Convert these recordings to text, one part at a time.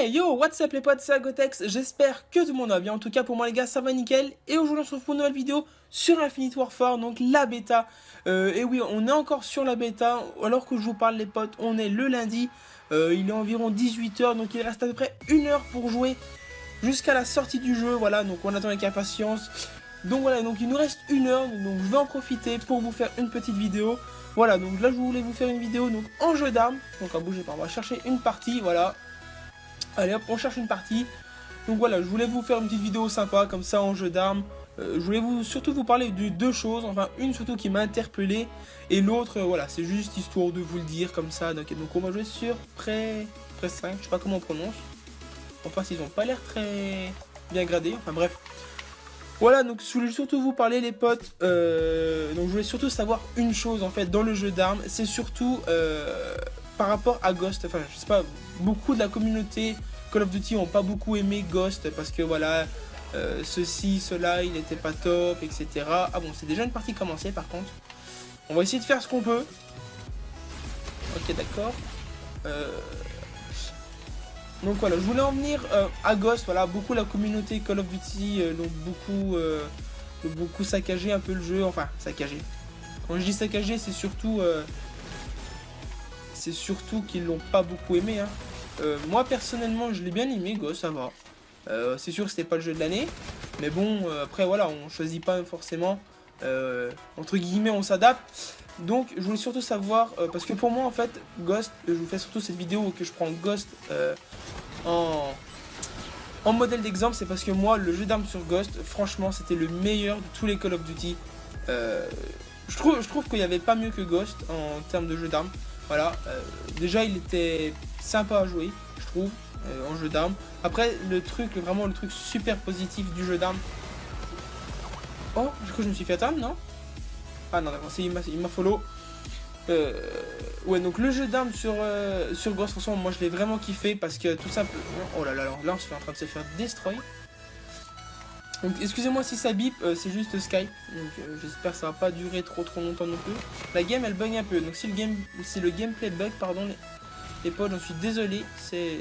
Hey yo, what's up les potes, c'est Agotex, j'espère que tout le monde va bien, en tout cas pour moi les gars ça va nickel. Et aujourd'hui on se retrouve pour une nouvelle vidéo sur Infinite Warfare, donc la bêta. Et oui, on est encore sur la bêta, alors que je vous parle les potes, on est le lundi. Il est environ 18 h, donc il reste à peu près 1 heure pour jouer jusqu'à la sortie du jeu, voilà, donc on attend avec impatience. Donc voilà, donc il nous reste 1 heure, donc je vais en profiter pour vous faire une petite vidéo. Voilà, donc là je voulais vous faire une vidéo donc en jeu d'armes, donc bougez pas, on va chercher une partie, voilà. Allez hop, on cherche une partie. Donc voilà, je voulais vous faire une petite vidéo sympa comme ça en jeu d'armes. Je voulais surtout vous parler de deux choses, enfin une surtout qui m'a interpellé et l'autre, voilà, c'est juste histoire de vous le dire comme ça. Donc on va jouer sur Pré 5, je sais pas comment on prononce. Enfin, ils ont pas l'air très bien gradés, enfin bref. Voilà, donc je voulais surtout vous parler les potes, donc je voulais surtout savoir une chose en fait dans le jeu d'armes, c'est surtout par rapport à Ghost, enfin je sais pas, beaucoup de la communauté Call of Duty ont pas beaucoup aimé Ghost parce que voilà, ceci, cela, il était pas top, etc. Ah bon, c'est déjà une partie commencée par contre, on va essayer de faire ce qu'on peut. Ok, d'accord. Donc voilà, je voulais en venir à Ghost, voilà, beaucoup la communauté Call of Duty, donc beaucoup saccagé un peu le jeu, enfin saccagé. Quand je dis saccagé, c'est surtout qu'ils l'ont pas beaucoup aimé, hein. Moi personnellement, je l'ai bien aimé, Ghost, ça va. C'est sûr que c'était pas le jeu de l'année, mais bon, après voilà, on choisit pas forcément, entre guillemets, on s'adapte. Donc je voulais surtout savoir, parce que pour moi en fait, Ghost, je vous fais surtout cette vidéo que je prends Ghost en modèle d'exemple, c'est parce que moi, le jeu d'armes sur Ghost, franchement, c'était le meilleur de tous les Call of Duty. Je trouve qu'il n'y avait pas mieux que Ghost en termes de jeu d'armes. Voilà, déjà il était sympa à jouer, je trouve, en jeu d'armes. Après, vraiment le truc super positif du jeu d'armes. Oh, je crois que je me suis fait atteindre, non? Ah non, d'accord, il m'a follow. Ouais, donc le jeu d'armes sur Ghost, franchement, moi je l'ai vraiment kiffé parce que tout simplement. Oh là là, là on se fait en train de se faire destroy. Donc excusez-moi si ça bip, c'est juste Skype. Donc j'espère que ça va pas durer trop longtemps non plus. La game elle bug un peu, donc si le gameplay bug, pardon les potes, j'en suis désolé. C'est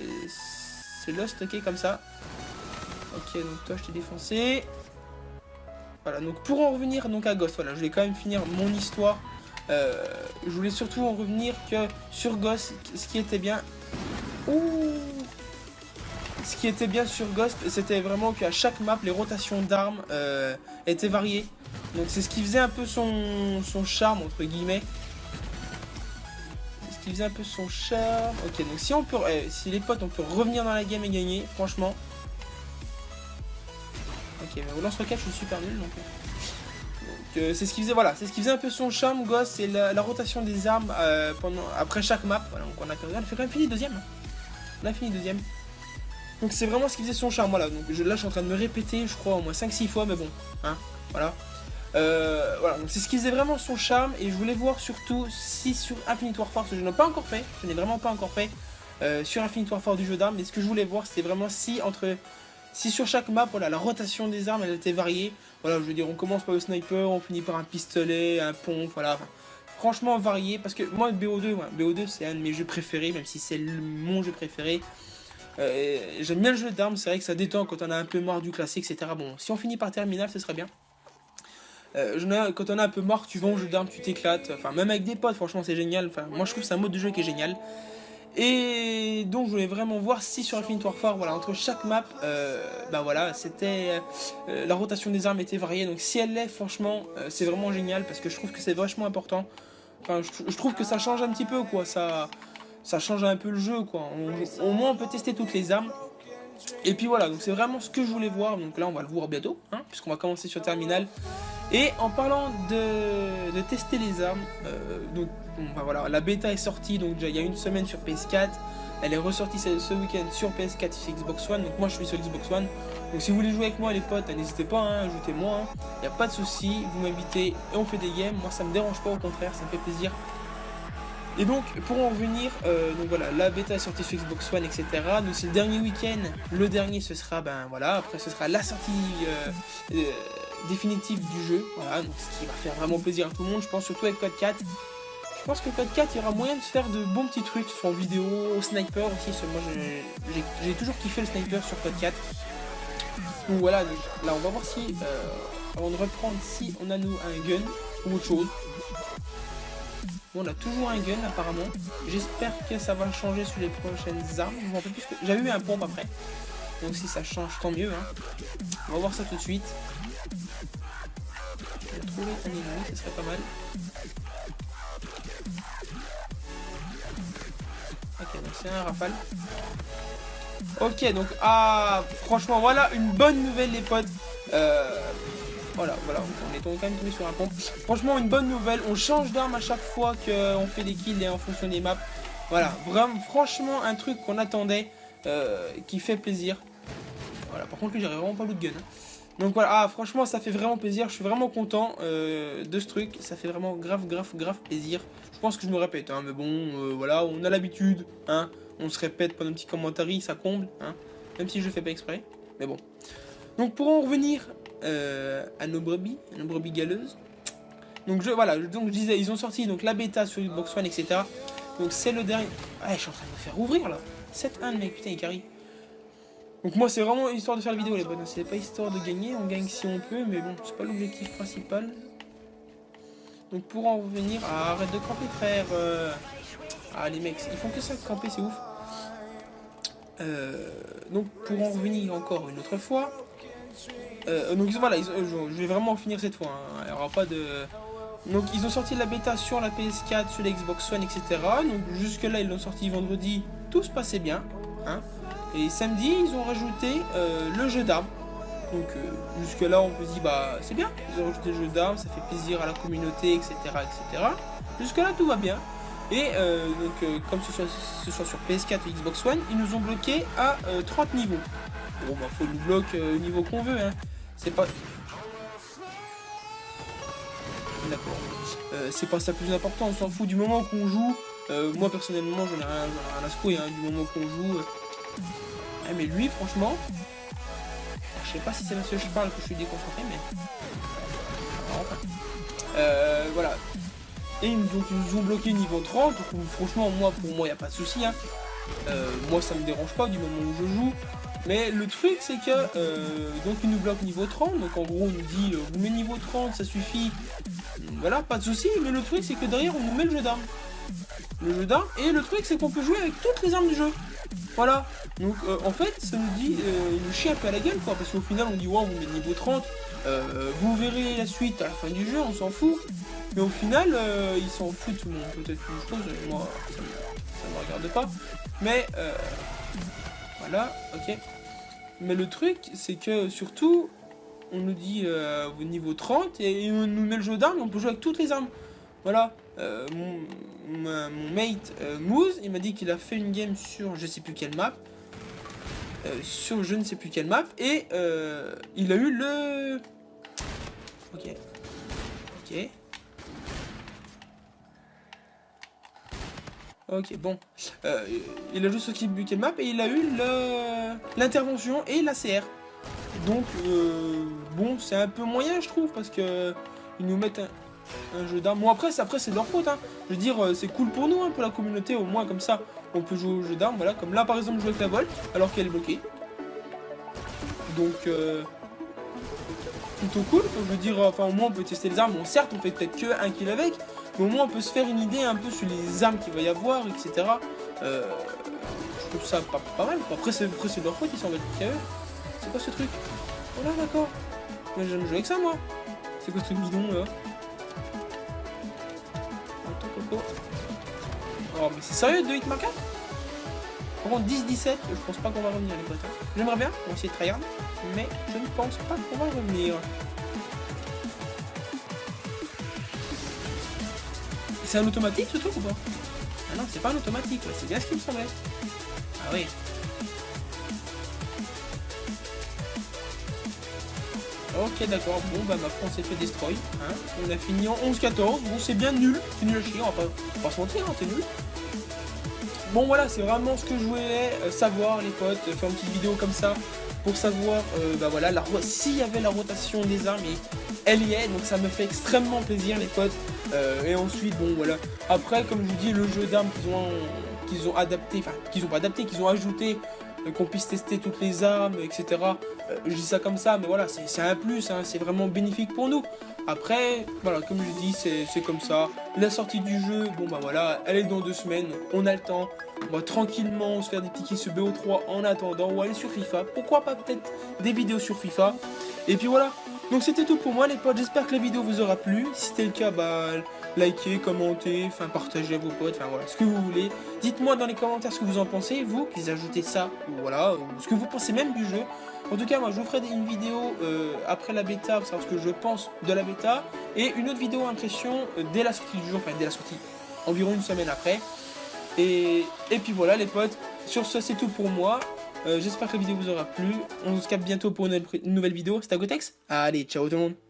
lost, ok, comme ça. Ok, donc toi je t'ai défoncé. Voilà, donc pour en revenir donc à Ghost, voilà, je vais quand même finir mon histoire. Je voulais surtout en revenir que sur Ghost, ce qui était bien. Ce qui était bien sur Ghost, c'était vraiment qu'à chaque map, les rotations d'armes étaient variées. Donc c'est ce qui faisait un peu son charme, entre guillemets. C'est ce qui faisait un peu son charme. Ok, donc si on peut, si les potes, on peut revenir dans la game et gagner, franchement. Ok, mais au lance-roquette, je suis super nul, donc c'est ce qui faisait, voilà, c'est ce qui faisait un peu son charme, Ghost, c'est la rotation des armes après chaque map. Voilà, donc on a fait quand même fini deuxième. On a fini deuxième. Donc c'est vraiment ce qui faisait son charme, voilà. Donc là je suis en train de me répéter, je crois au moins 5-6 fois, mais bon, hein, voilà. Voilà, donc c'est ce qui faisait vraiment son charme. Et je voulais voir surtout si sur Infinite Warfare, ce que je n'ai pas encore fait, je n'ai vraiment pas encore fait sur Infinite Warfare du jeu d'armes. Mais ce que je voulais voir, c'était vraiment si sur chaque map, voilà, la rotation des armes elle était variée. Voilà, je veux dire, on commence par le sniper, on finit par un pistolet, un pompe, voilà. Enfin, franchement varié, parce que moi BO2, ouais, BO2 c'est un de mes jeux préférés, même si c'est mon jeu préféré. J'aime bien le jeu d'armes, c'est vrai que ça détend quand on a un peu marre du classique, etc. Bon, si on finit par terminal, ce serait bien. Quand on a un peu marre, tu vas au jeu d'armes, tu t'éclates. Enfin, même avec des potes, franchement, c'est génial. Enfin, moi, je trouve que c'est un mode de jeu qui est génial. Et donc, je voulais vraiment voir si sur Infinite Warfare, voilà, entre chaque map, bah voilà, c'était la rotation des armes était variée. Donc, si elle l'est, franchement, c'est vraiment génial parce que je trouve que c'est vachement important. Enfin, je trouve que ça change un petit peu, quoi. Ça change un peu le jeu, quoi. Au moins on peut tester toutes les armes. Et puis voilà, donc c'est vraiment ce que je voulais voir. Donc là on va le voir bientôt, hein, puisqu'on va commencer sur Terminal. Et en parlant de tester les armes, donc bah voilà, la bêta est sortie donc déjà il y a une semaine sur PS4. Elle est ressortie ce week-end sur PS4 et sur Xbox One. Donc moi je suis sur Xbox One. Donc si vous voulez jouer avec moi les potes, n'hésitez pas, hein, ajoutez-moi. Il n'y a pas de souci, vous m'invitez et on fait des games. Moi ça me dérange pas, au contraire, ça me fait plaisir. Et donc pour en revenir, donc voilà, la bêta est sortie sur Xbox One, etc. Donc c'est le dernier week-end. Le dernier ce sera, ben voilà, après ce sera la sortie définitive du jeu. Voilà, donc ce qui va faire vraiment plaisir à tout le monde, je pense surtout avec Code 4. pense que Code 4, il y aura moyen de faire de bons petits trucs, soit en vidéo, au sniper aussi. Moi, j'ai toujours kiffé le sniper sur Code 4. Donc voilà, là, on va voir si, avant de reprendre, si on a nous un gun ou autre chose. Bon, on a toujours un gun apparemment. J'espère que ça va changer sur les prochaines armes. Je m'en rappelle plus que j'avais eu un pompe après. Donc si ça change, tant mieux. Hein. On va voir ça tout de suite. Je vais trouver un ennemi, ce serait pas mal. Ok, donc c'est un rafale. Ok, donc franchement, voilà une bonne nouvelle les potes. Voilà, on est quand même tombé sur un pompe. Franchement, une bonne nouvelle. On change d'arme à chaque fois qu'on fait des kills et en fonction des maps. Voilà, vraiment, franchement, un truc qu'on attendait, qui fait plaisir. Voilà, par contre, lui, j'aurais vraiment pas l'autre gun. Hein. Donc voilà, franchement, ça fait vraiment plaisir. Je suis vraiment content de ce truc. Ça fait vraiment grave plaisir. Je pense que je me répète, hein, mais bon, voilà, on a l'habitude. Hein, on se répète pendant un petit commentaire, ça comble. Hein, même si je le fais pas exprès. Mais bon. Donc pour en revenir à nos brebis galeuses. Donc je disais, ils ont sorti donc la bêta sur Xbox One, etc. Donc c'est le dernier. Ah, je suis en train de me faire ouvrir là. 7-1 mec, putain, il carry. Donc moi c'est vraiment histoire de faire la vidéo les bonnes. C'est pas histoire de gagner, on gagne si on peut, mais bon, c'est pas l'objectif principal. Donc pour en revenir, arrête de camper frère. Ah les mecs, ils font que ça de camper, c'est ouf. Donc pour en revenir encore une autre fois. Donc voilà, je vais vraiment en finir cette fois. Hein. Il n'y aura pas de. Donc ils ont sorti la bêta sur la PS4, sur la Xbox One, etc. Donc jusque là ils l'ont sorti vendredi, tout se passait bien. Hein. Et samedi ils ont rajouté le jeu d'armes. Donc jusque là on peut se dire bah c'est bien, ils ont rajouté le jeu d'armes, ça fait plaisir à la communauté, etc. Jusque là tout va bien. Et comme ce soit sur PS4 ou Xbox One, ils nous ont bloqué à 30 niveaux. Bon bah faut nous bloquer au niveau qu'on veut, hein. C'est pas. D'accord. C'est pas ça le plus important, on s'en fout du moment qu'on joue. Moi personnellement j'en ai rien à secouer, hein, du moment qu'on joue. Mais lui franchement. Je sais pas si c'est parce que je parle que je suis déconcentré, mais. Voilà. Et donc ils nous ont bloqué niveau 30, donc franchement pour moi y a pas de souci. Hein. Moi ça me dérange pas du moment où je joue. Mais le truc c'est que donc ils nous bloquent niveau 30, donc en gros on nous dit vous mettez niveau 30 ça suffit. Voilà, pas de souci, mais le truc c'est que derrière on nous met le jeu d'armes. Et le truc c'est qu'on peut jouer avec toutes les armes du jeu. Voilà. Donc en fait ça nous dit il nous chie un peu à la gueule quoi, parce qu'au final on dit ouais vous mettez niveau 30, vous verrez la suite à la fin du jeu, on s'en fout. Mais au final, ils s'en foutent peut-être une chose, moi ça me regarde pas. Mais voilà, ok. Mais le truc, c'est que surtout, on nous dit au niveau 30 et on nous met le jeu d'armes, on peut jouer avec toutes les armes. Voilà, mon mate Moose, il m'a dit qu'il a fait une game sur je sais plus quelle map. Sur je ne sais plus quelle map. Et il a eu le... Ok. Ok, bon. Il a juste ce map et il a eu l'intervention et la CR. Donc, bon, c'est un peu moyen, je trouve, parce que ils nous mettent un jeu d'armes. Bon, après c'est de leur faute, hein. Je veux dire, c'est cool pour nous, hein, pour la communauté, au moins, comme ça, on peut jouer au jeu d'armes. Voilà, comme là, par exemple, jouer avec la Volt, alors qu'elle est bloquée. Donc, plutôt cool, je veux dire, enfin, au moins, on peut tester les armes. Bon, certes, on fait peut-être que un kill avec. Mais au moins on peut se faire une idée un peu sur les armes qu'il va y avoir, etc. Je trouve ça pas mal. Après c'est de leur faute, ils s'en veulent qu'à eux. C'est quoi ce truc? Oh là d'accord. Moi j'aime jouer avec ça moi. C'est quoi ce truc bidon là? Attends Coco. Oh mais c'est sérieux 2 hit marker? Par contre 10-17, je pense pas qu'on va revenir les potes. J'aimerais bien, on va essayer de tryhard, mais je ne pense pas qu'on va revenir. C'est un automatique ce truc ou pas? Ah non, c'est pas un automatique, ouais. C'est bien ce qui me semblait. Ah oui. Ok, d'accord. Bon, bah ma France s'est fait destroy. Hein. On a fini en 11-14. Bon, c'est bien nul. C'est nul à chier, on va pas se mentir, hein, c'est nul. Bon, voilà, c'est vraiment ce que je voulais savoir, les potes. Faire une petite vidéo comme ça pour savoir, bah voilà, s'il y avait la rotation des armes, et elle y est. Donc ça me fait extrêmement plaisir, les potes. Et ensuite, bon voilà. Après, comme je vous dis, le jeu d'armes qu'ils ont adapté, enfin qu'ils ont pas adapté, qu'ils ont ajouté, qu'on puisse tester toutes les armes, etc. Je dis ça comme ça, mais voilà, c'est un plus, hein, c'est vraiment bénéfique pour nous. Après, voilà, comme je dis, c'est comme ça. La sortie du jeu, bon bah voilà, elle est dans 2 semaines, on a le temps. On va tranquillement se faire des tickets sur BO3 en attendant, ou aller sur FIFA. Pourquoi pas peut-être des vidéos sur FIFA. Et puis voilà. Donc c'était tout pour moi les potes, j'espère que la vidéo vous aura plu. Si c'était le cas, bah likez, commentez, enfin partagez à vos potes, enfin voilà, ce que vous voulez. Dites-moi dans les commentaires ce que vous en pensez, vous, qu'ils ajoutez ça, ou voilà, ou ce que vous pensez même du jeu. En tout cas, moi je vous ferai une vidéo après la bêta, pour savoir ce que je pense de la bêta, et une autre vidéo impression dès la sortie du jeu, enfin dès la sortie, environ une semaine après. Et puis voilà les potes, sur ce c'est tout pour moi. J'espère que la vidéo vous aura plu. On se capte bientôt pour une nouvelle vidéo. C'était Agotex. Allez, ciao tout le monde.